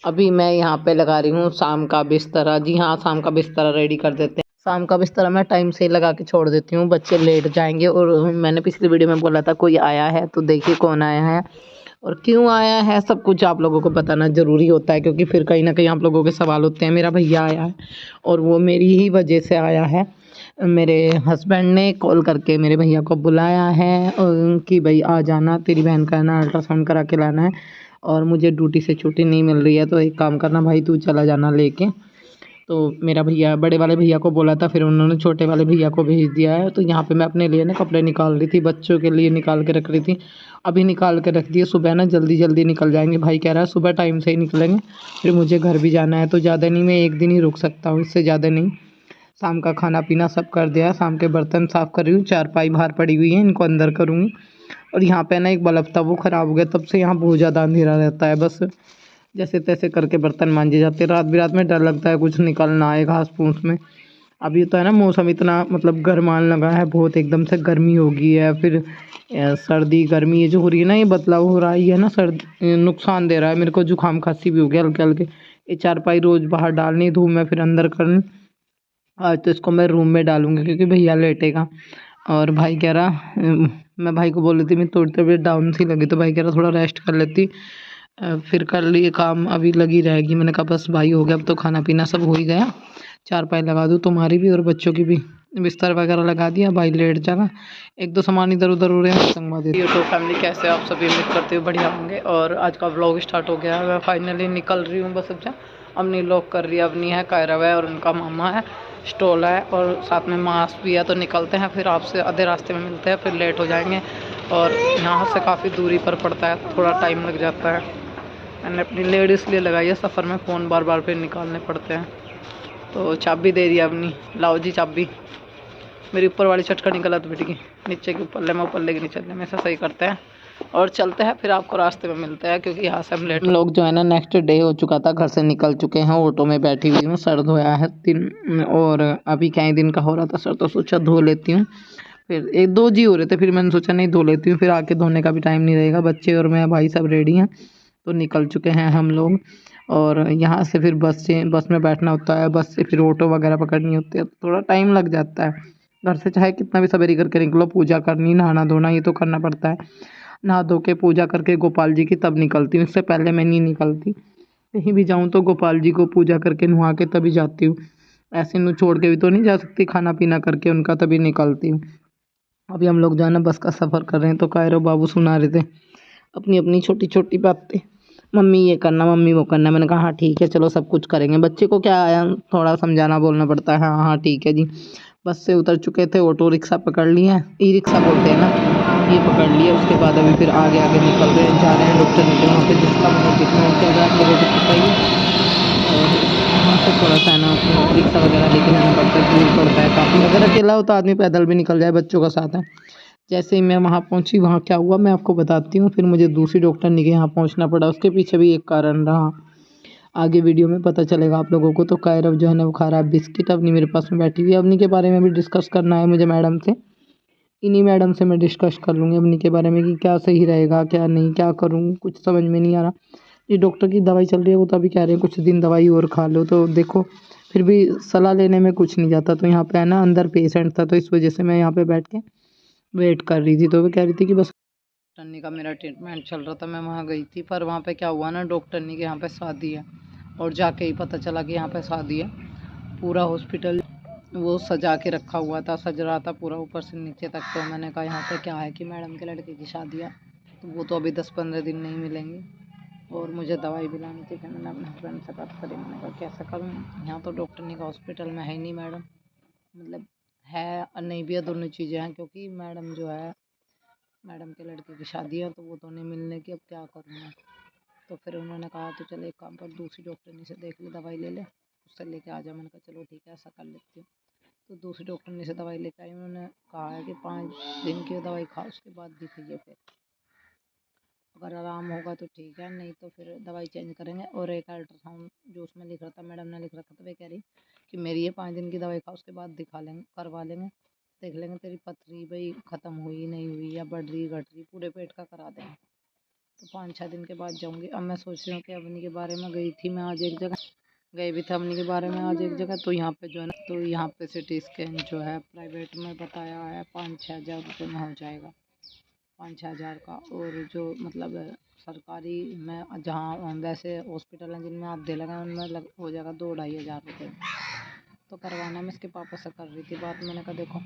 अभी मैं यहाँ पे लगा रही हूँ शाम का बिस्तरा। जी हाँ, शाम का बिस्तरा रेडी कर देते हैं। शाम का बिस्तरा मैं टाइम से लगा के छोड़ देती हूँ, बच्चे लेट जाएंगे। और मैंने पिछली वीडियो में बोला था कोई आया है, तो देखिए कौन आया है और क्यों आया है। सब कुछ आप लोगों को बताना ज़रूरी होता है, क्योंकि फिर कहीं ना कहीं आप लोगों के सवाल होते हैं। मेरा भैया आया है और वो मेरी ही वजह से आया है। मेरे हस्बैंड ने कॉल करके मेरे भैया को बुलाया है कि भाई आ जाना, तेरी बहन का ना अल्ट्रासाउंड करा के लाना है और मुझे ड्यूटी से छुट्टी नहीं मिल रही है, तो एक काम करना भाई, तू चला जाना लेके। तो मेरा भैया बड़े वाले भैया को बोला था, फिर उन्होंने छोटे वाले भैया को भेज दिया है। तो यहाँ पे मैं अपने लिए ना कपड़े निकाल रही थी, बच्चों के लिए निकाल के रख रही थी। अभी निकाल के रख दिए, सुबह ना जल्दी जल्दी निकल जाएंगे। भाई कह रहा है सुबह टाइम से ही निकलेंगे, फिर मुझे घर भी जाना है। तो ज़्यादा नहीं, मैं एक दिन ही रुक सकता हूँ, इससे ज़्यादा नहीं। शाम का खाना पीना सब कर दिया, शाम के बर्तन साफ़ कर रही हूँ। चारपाई बाहर पड़ी हुई है, इनको अंदर करूँगी। और यहाँ पे ना एक बल्ब था, वो ख़राब हो गया, तब से यहाँ बहुत ज़्यादा अंधेरा रहता है। बस जैसे तैसे करके बर्तन मांजे जाते हैं। रात बिरात में डर लगता है कुछ निकल ना आए घास फूस में। अभी तो है ना मौसम इतना मतलब गर्मान लगा है बहुत, एकदम से गर्मी हो गई है। फिर सर्दी गर्मी ये जो हो रही है ना, ये बदलाव हो रहा है ना, सर्दी नुकसान दे रहा है मेरे को। जुकाम खांसी भी हो गया हल्के हल्के। ये चारपाई रोज़ बाहर डालनी, धूप में फिर अंदर करनी। आज तो इसको मैं रूम में डालूंगी क्योंकि भैया लेटेगा। और भाई कह रहा मैं भाई को बोल रही थी मैं थोड़ी तबीयत डाउन सी लगी, तो भाई कह रहा थोड़ा रेस्ट कर लेती, फिर कर लिए काम, अभी लगी रहेगी। मैंने कहा बस भाई हो गया, अब तो खाना पीना सब हो ही गया। चारपाई लगा दूँ तुम्हारी भी और बच्चों की भी, बिस्तर वगैरह लगा दिया, भाई लेट जाना। एक दो सामान इधर उधर हो रहे हैं, संगवा देती। यूट्यूब फैमिली कैसे आप सभी, उम्मीद करते हुए बढ़िया होंगे। और आज का व्लॉग स्टार्ट हो गया है, मैं फाइनली निकल रही हूँ बस। अब अवनी लॉक कर रही है, अवनी है, कायरव है और उनका मामा है, स्टॉल है और साथ में मास्क भी है। तो निकलते हैं, फिर आपसे आधे रास्ते में मिलते हैं, फिर लेट हो जाएंगे। और यहाँ से काफ़ी दूरी पर पड़ता है, थोड़ा टाइम लग जाता है। मैंने अपनी लेडीज़ लिए लगाई है, सफ़र में फ़ोन बार बार फिर निकालने पड़ते हैं। तो चाबी दे दिया अपनी, लाओ जी चाबी। मेरी ऊपर वाली चटकनी गलत बिट गई, नीचे के ऊपर ले, मैं ऊपर लेके नहीं चलने में, ऐसा सही करते हैं और चलते हैं। फिर आपको रास्ते में मिलते हैं, क्योंकि यहाँ से हम लेट लोग जो है ना, नेक्स्ट डे हो चुका था, घर से निकल चुके हैं, ऑटो में बैठी हुई हूँ, सर धोया है दिन। और अभी क्या ही दिन का हो रहा था सर, तो सोचा धो लेती हूँ। फिर एक दो जी हो रहे थे, फिर मैंने सोचा नहीं धो लेती हूँ, फिर आके धोने का भी टाइम नहीं रहेगा। बच्चे और मैं भाई सब रेडी हैं, तो निकल चुके हैं हम लोग। और यहाँ से फिर बस में बैठना होता है, बस से फिर ऑटो वगैरह पकड़नी होती है, तो थोड़ा टाइम लग जाता है। घर से चाहे कितना भी सवेरे करके निकलो, पूजा करनी, नहाना धोना ये तो करना पड़ता है। नहा धो के पूजा करके गोपाल जी की तब निकलती हूँ, इससे पहले मैं नहीं निकलती। कहीं भी जाऊँ तो गोपाल जी को पूजा करके नहा के तभी जाती हूँ। ऐसे नु छोड़ के भी तो नहीं जा सकती, खाना पीना करके उनका तभी निकलती हूँ। अभी हम लोग जो है ना बस का सफ़र कर रहे हैं, तो कायरो बाबू सुना रहे थे अपनी अपनी छोटी छोटी बातें। मम्मी ये करना, मम्मी वो करना। मैंने कहा हाँ ठीक है, चलो सब कुछ करेंगे। बच्चे को क्या आया, थोड़ा समझाना बोलना पड़ता है। हाँ हाँ ठीक है जी। बस से उतर चुके थे, ऑटो रिक्शा पकड़ लिए हैं, ई रिक्शा बोलते हैं ना, ये पकड़ लिए। उसके बाद अभी फिर आगे आगे निकल रहे हैं, जा रहे हैं डॉक्टर के वहाँ पे, जिसका मतलब दिखना चल रहा है आप लोगों को पता ही है। और यहाँ से थोड़ा सा है ना रिक्शा वगैरह लेके जाना पड़ता है, दूर पड़ता है काफ़ी। अगर अकेला हो तो आदमी पैदल भी निकल जाए, बच्चों का साथ है। जैसे ही मैं वहाँ पहुँची, वहाँ क्या हुआ मैं आपको बताती हूँ। फिर मुझे दूसरी डॉक्टरनी के यहाँ पहुँचना पड़ा, उसके पीछे भी एक कारण रहा, आगे वीडियो में पता चलेगा आप लोगों को। तो कायरव जो है ना वो खा रहा है बिस्किट, अपनी मेरे पास में बैठी हुई है। अपनी के बारे में भी डिस्कस करना है मुझे मैडम से, इन्हीं मैडम से मैं डिस्कस कर लूँगी अपनी के बारे में कि क्या सही रहेगा क्या नहीं, क्या करूँ, कुछ समझ में नहीं आ रहा। ये डॉक्टर की दवाई चल रही है, वो तो अभी कह रहे हैं कुछ दिन दवाई और खा लो, तो देखो फिर भी सलाह लेने में कुछ नहीं जाता। तो यहाँ पे है ना अंदर पेशेंट था, तो इस वजह से मैं यहाँ पे बैठ के वेट कर रही थी। तो वो कह रही थी कि बस डॉक्टरनी का मेरा ट्रीटमेंट चल रहा था, मैं वहाँ गई थी। पर वहाँ पे क्या हुआ ना, डॉक्टरनी के यहाँ पे शादी है, और जाके ही पता चला कि यहाँ पे शादी है। पूरा हॉस्पिटल वो सजा के रखा हुआ था, सज रहा था पूरा ऊपर से नीचे तक। तो मैंने कहा यहाँ पे क्या है कि मैडम के लड़के की शादी है, तो वो तो अभी 10-15 दिन नहीं मिलेंगी और मुझे दवाई भी लानी थी। फिर मैंने अपने हस्बैंड से बात करी, मैंने कहा कैसा करूँ, यहाँ तो डॉक्टरनी का हॉस्पिटल में है ही नहीं मैडम, मतलब है और नहीं भी है, दोनों चीज़ें हैं। क्योंकि मैडम जो है, मैडम के लड़के की शादी है, तो वो तो नहीं मिलने की, अब क्या करूँ मैं। तो फिर उन्होंने कहा तो चल एक काम कर, दूसरी डॉक्टरनी से देख ले, दवाई ले ले, उससे लेके आ जा। मैंने कहा चलो ठीक है, ऐसा कर लेती हूँ। तो दूसरी डॉक्टरनी से दवाई लेके आई, उन्होंने कहा है कि 5 दिन की दवाई खाओ, उसके बाद दिखाइए, फिर अगर आराम होगा तो ठीक है, नहीं तो फिर दवाई चेंज करेंगे। और एक अल्ट्रासाउंड जो उसमें लिख रहा था, मैडम ने लिख रखा था, वे कह रही कि मेरी ये 5 दिन की दवाई खाओ, उसके बाद दिखा लेंगे, करवा लेंगे, देख लेंगे तेरी पथरी भाई ख़त्म हुई नहीं हुई या बढ़ रही घट रही, पूरे पेट का करा देंगे। तो 5-6 दिन के बाद जाऊँगी। अब मैं सोच रही हूँ कि अवनी के बारे में गई थी मैं आज एक जगह, गई भी था अवनी के बारे में आज एक जगह, तो यहाँ पे जो है ना, तो यहाँ पे सिटी स्कैन जो है प्राइवेट में बताया है 5-6 हज़ार रुपये में हो जाएगा, 5-6 हज़ार का। और जो मतलब सरकारी में जहाँ वैसे हॉस्पिटल हैं जिनमें आधे लगाए उनमें हो जाएगा 2-2.5 हज़ार रुपये। तो करवाना मैं इसके पापा से कर रही थी बात। मैंने कहा देखो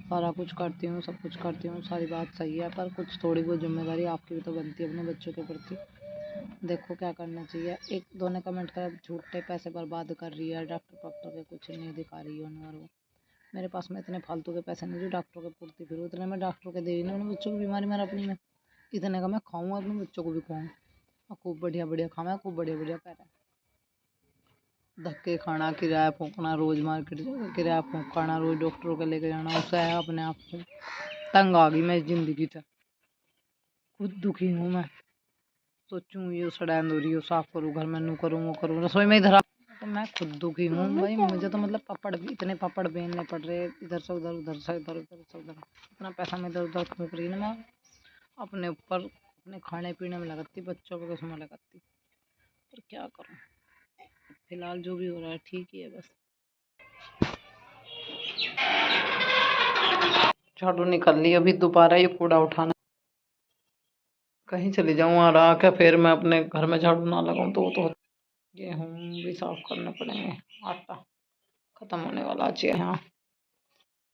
सारा कुछ करती हूँ, सब कुछ करती हूँ, सारी बात सही है, पर कुछ थोड़ी बहुत जिम्मेदारी आपकी भी तो बनती है अपने बच्चों के प्रति। देखो क्या करना चाहिए। एक दो ने कमेंट करा झूठे पैसे बर्बाद कर रही है, डॉक्टर के कुछ नहीं दिखा रही है उन्हें। और वो मेरे पास में इतने फालतू के पैसे नहीं जो डॉक्टर के पूर्ति फिर उतने मैं डॉक्टर के दे ही नहीं, अपने बच्चों की बीमारी मेरा अपनी में इतने का मैं खाऊँ अपने बच्चों को भी खाऊँ और खूब बढ़िया बढ़िया खाना, खूब बढ़िया बढ़िया पैरा धक्के खाना, किराया फूकना, रोज़ मार्केट जाकर किराया फूकना, रोज़ डॉक्टरों के लेके जाना, उससे है अपने आप को तंग आ गई मैं इस ज़िंदगी से। खुद दुखी हूँ मैं, सोचूँ ये सड़ैंद हो रही हो, साफ़ करूँ घर में, नू करूँ वो करूँ, रसोई में इधर तो मैं खुद दुखी हूँ भाई। मुझे तो मतलब इतने पापड़ बेलने पड़ रहे, इधर से उधर, उधर से इधर, उधर से उधर, इतना पैसा मैं इधर उधर फूक रही ना। मैं अपने ऊपर अपने खाने पीने में लगाती, बच्चों को किसमें लगाती, पर क्या करूँ। फिलहाल जो भी हो रहा है ठीक ही है बस। झाड़ू निकल ली, अभी दोबारा ये कूड़ा उठाना, कहीं चली जाऊँ और आके फिर मैं अपने घर में झाड़ू ना लगाऊँ तो वो तो। गेहूँ भी साफ करने पड़ेंगे, आटा खत्म होने वाला है यहाँ।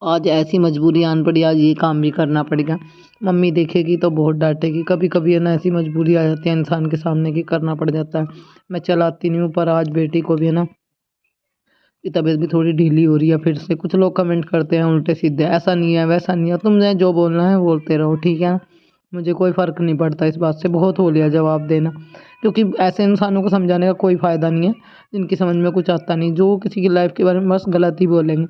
आज ऐसी मजबूरी आन पड़ी, आज ये काम भी करना पड़ेगा। मम्मी देखेगी तो बहुत डांटेगी, कभी कभी है ना ऐसी मजबूरी आ जाती है इंसान के सामने कि करना पड़ जाता है। मैं चलाती नहीं हूँ, पर आज बेटी को भी है ना की तबीयत भी थोड़ी ढीली हो रही है फिर से। कुछ लोग कमेंट करते हैं उल्टे सीधे, ऐसा नहीं है वैसा नहीं है, तुमने जो बोलना है बोलते रहो ठीक है ना, मुझे कोई फ़र्क नहीं पड़ता इस बात से। बहुत हो लिया जवाब देना, क्योंकि ऐसे इंसानों को समझाने का कोई फ़ायदा नहीं है जिनकी समझ में कुछ आता नहीं, जो किसी की लाइफ के बारे में बस गलत ही बोलेंगे।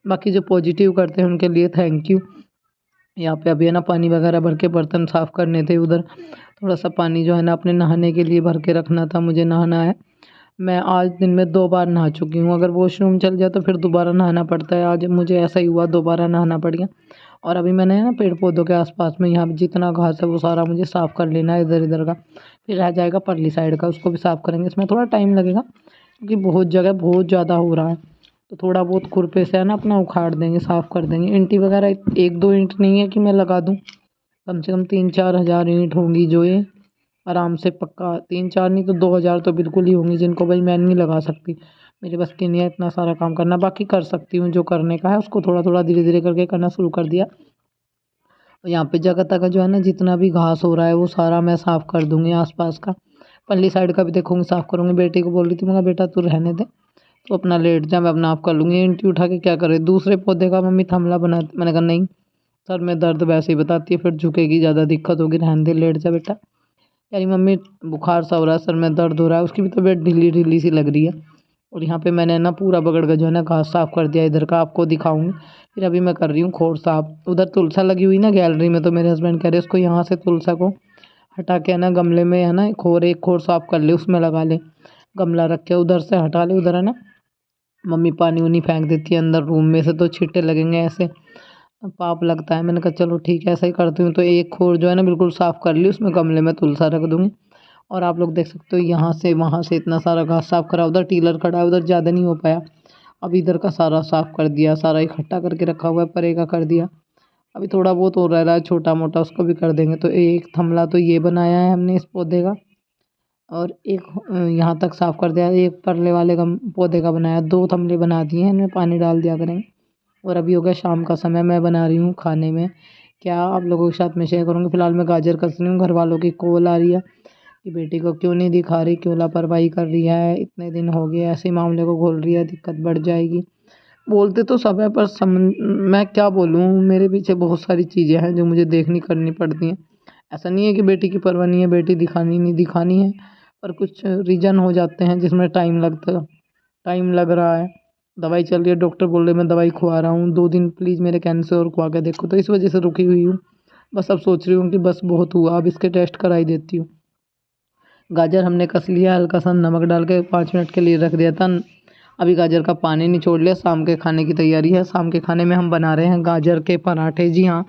बाकी जो पॉजिटिव करते हैं उनके लिए थैंक यू। यहाँ पे अभी है ना पानी वगैरह भर के बर्तन साफ़ करने थे उधर, थोड़ा सा पानी जो है ना अपने नहाने के लिए भर के रखना था, मुझे नहाना है। मैं आज दिन में 2 बार नहा चुकी हूँ, अगर वॉशरूम चल जाए तो फिर दोबारा नहाना पड़ता है। आज मुझे ऐसा ही हुआ, दोबारा नहाना पड़ गया। और अभी मैंने ना पेड़ पौधों के आसपास में यहाँ पे जितना घास है वो सारा मुझे साफ़ कर लेना है इधर इधर का, फिर रह जाएगा परली साइड का, उसको भी साफ़ करेंगे। इसमें थोड़ा टाइम लगेगा क्योंकि बहुत जगह बहुत ज़्यादा हो रहा है, तो थोड़ा बहुत खुरपे से है ना अपना उखाड़ देंगे, साफ़ कर देंगे। ईंटी वगैरह 1-2 ईंट नहीं है कि मैं लगा दूँ, कम से कम 3-4 हज़ार ईंट होंगी जो ये आराम से पक्का 3-4 नहीं तो 2 हज़ार तो बिल्कुल ही होंगी, जिनको भाई मैं नहीं लगा सकती, मेरे बस की नहीं है इतना सारा काम करना। बाकी कर सकती हूँ, जो करने का है उसको थोड़ा थोड़ा धीरे धीरे करके करना शुरू कर दिया। और यहाँ पे जगह तक जो है ना जितना भी घास हो रहा है वो सारा मैं साफ़ कर दूँगी, आसपास का पल्ली साइड का भी देखूँगी, साफ़ करूँगी। बेटी को बोल रही थी, मैं कहा बेटा तू रहने दे, तो अपना लेट जा, मैं अपना आप कर लूँगी। ईंटी उठा के क्या करे, दूसरे पौधे का मम्मी थमला बना, मैंने कहा नहीं, सर में दर्द वैसे ही बताती है, फिर झुकेगी, ज़्यादा दिक्कत होगी, रहने दे, लेट जा बेटा। यानी मम्मी बुखार सा हो रहा है, सर में दर्द हो रहा है, उसकी भी तबीयत ढीली ढीली सी लग रही है। और यहाँ पे मैंने ना पूरा बगड़ का जो है ना घास साफ़ कर दिया, इधर का आपको दिखाऊंगी। फिर अभी मैं कर रही हूँ खोर साफ़। उधर तुलसा लगी हुई ना गैलरी में, तो मेरे हस्बैंड कह रहे उसको यहाँ से तुलसा को हटा के है ना गमले में है ना एक खोर साफ़ कर ले, उसमें लगा ले, गमला रख के उधर से हटा ले। उधर है ना मम्मी पानी उनी फेंक देती है अंदर रूम में से, तो छींटे लगेंगे ऐसे, पाप लगता है। मैंने कहा चलो ठीक है ऐसा ही करती हूँ। तो एक खोर जो है ना बिल्कुल साफ़ कर ली, उसमें गमले में तुलसा रख दूँगी। और आप लोग देख सकते हो यहाँ से वहाँ से इतना सारा घास साफ़ करा, उधर टीलर खड़ा है, उधर ज़्यादा नहीं हो पाया। अब इधर का सारा साफ़ कर दिया, सारा इकट्ठा करके रखा हुआ है, परे का कर दिया। अभी थोड़ा बहुत और रह रहा है छोटा मोटा, उसको भी कर देंगे। तो एक थमला तो ये बनाया है हमने इस पौधे का, और एक यहाँ तक साफ़ कर दिया, एक परले वाले गम पौधे का बनाया, 2 थमले बना दिए हैं, इनमें पानी डाल दिया करेंगे। और अभी हो गया शाम का समय, मैं बना रही हूँ खाने में क्या, आप लोगों के साथ में शेयर करूँगी। फिलहाल मैं गाजर कस रही हूँ, घर वालों की कॉल आ रही है कि बेटी को क्यों नहीं दिखा रही, क्यों लापरवाही कर रही है, इतने दिन हो गए, ऐसे मामले को खोल रही है, दिक्कत बढ़ जाएगी। बोलते तो सब है पर मैं क्या बोलूँ, मेरे पीछे बहुत सारी चीज़ें हैं जो मुझे देखनी करनी पड़ती हैं। ऐसा नहीं है कि बेटी की परवाह नहीं है, बेटी दिखानी नहीं दिखानी है, पर कुछ रीज़न हो जाते हैं जिसमें टाइम लग रहा है। दवाई चल रही है, डॉक्टर बोल रहे मैं दवाई खुआ रहा हूँ, 2 दिन प्लीज़ मेरे कैन से और खुआ के देखो, तो इस वजह से रुकी हुई हूँ। बस अब सोच रही हूँ कि बस बहुत हुआ, अब इसके टेस्ट करा ही देती हूँ। गाजर हमने कस लिया, हल्का सा नमक डाल के 5 मिनट के लिए रख दिया था। अभी गाजर का पानी निचोड़ लिया, शाम के खाने की तैयारी है। शाम के खाने में हम बना रहे हैं गाजर के पराठे। जी हाँ,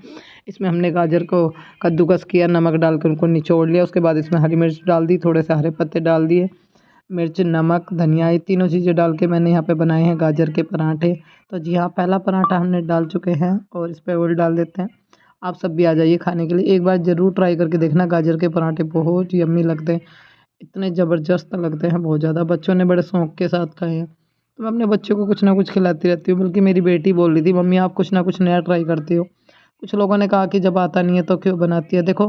इसमें हमने गाजर को कद्दूकस किया, नमक डालकर उनको निचोड़ लिया। उसके बाद इसमें हरी मिर्च डाल दी, थोड़े से हरे पत्ते डाल दिए, मिर्च, नमक, धनिया, ये तीनों चीज़ें डाल के मैंने यहाँ पे बनाए हैं गाजर के पराठे। तो जी हाँ, पहला पराठा हमने डाल चुके हैं और इस पे ऑयल डाल देते हैं। आप सब भी आ जाइए खाने के लिए, एक बार ज़रूर ट्राई करके देखना। गाजर के पराठे बहुत यम्मी लगते हैं, इतने ज़बरदस्त लगते हैं, बहुत ज़्यादा। बच्चों ने बड़े शौक के साथ खाए हैं। तो मैं अपने बच्चों को कुछ ना कुछ खिलाती रहती हूँ, बल्कि मेरी बेटी बोल रही थी, मम्मी आप कुछ ना कुछ नया ट्राई करती हो। कुछ लोगों ने कहा कि जब आता नहीं है तो क्यों बनाती है। देखो,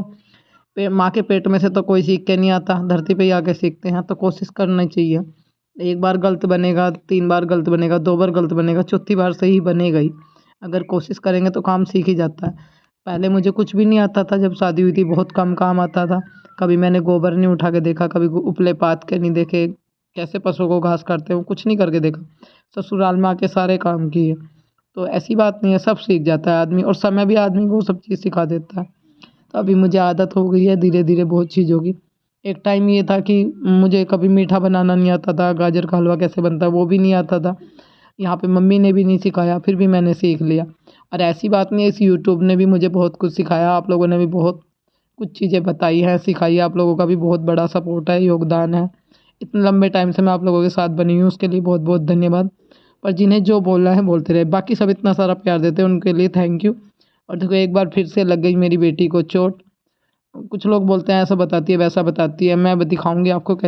माँ के पेट में से तो कोई सीख के नहीं आता, धरती पे ही आके सीखते हैं। तो कोशिश करनी चाहिए। एक बार गलत बनेगा, 3 बार गलत बनेगा, 2 बार गलत बनेगा, चौथी बार सही बनेगा ही। अगर कोशिश करेंगे तो काम सीख ही जाता है। पहले मुझे कुछ भी नहीं आता था, जब शादी हुई थी बहुत कम काम आता था। कभी मैंने गोबर नहीं उठा के देखा, कभी उपले पात के नहीं देखे, कैसे पशुओं को घास काटते हो, कुछ नहीं करके देखा। ससुराल में आके सारे काम किए। तो ऐसी बात नहीं है, सब सीख जाता है आदमी, और समय भी आदमी को सब चीज़ सिखा देता है। तो अभी मुझे आदत हो गई है धीरे धीरे बहुत चीज़ों की। एक टाइम ये था कि मुझे कभी मीठा बनाना नहीं आता था, गाजर का हलवा कैसे बनता है वो भी नहीं आता था। यहाँ पे मम्मी ने भी नहीं सिखाया, फिर भी मैंने सीख लिया। और ऐसी बात नहीं है, इस यूट्यूब ने भी मुझे बहुत कुछ सिखाया। आप लोगों ने भी बहुत कुछ चीज़ें बताई हैं, सिखाई है। आप लोगों का भी बहुत बड़ा सपोर्ट है, योगदान है। इतने लंबे टाइम से मैं आप लोगों के साथ बनी हूँ, उसके लिए बहुत बहुत धन्यवाद। पर जिन्हें जो बोलना है बोलते रहे, बाकी सब इतना सारा प्यार देते हैं, उनके लिए थैंक यू। और देखो, एक बार फिर से लग गई मेरी बेटी को चोट। कुछ लोग बोलते हैं ऐसा बताती है वैसा बताती है, मैं दिखाऊंगी आपको।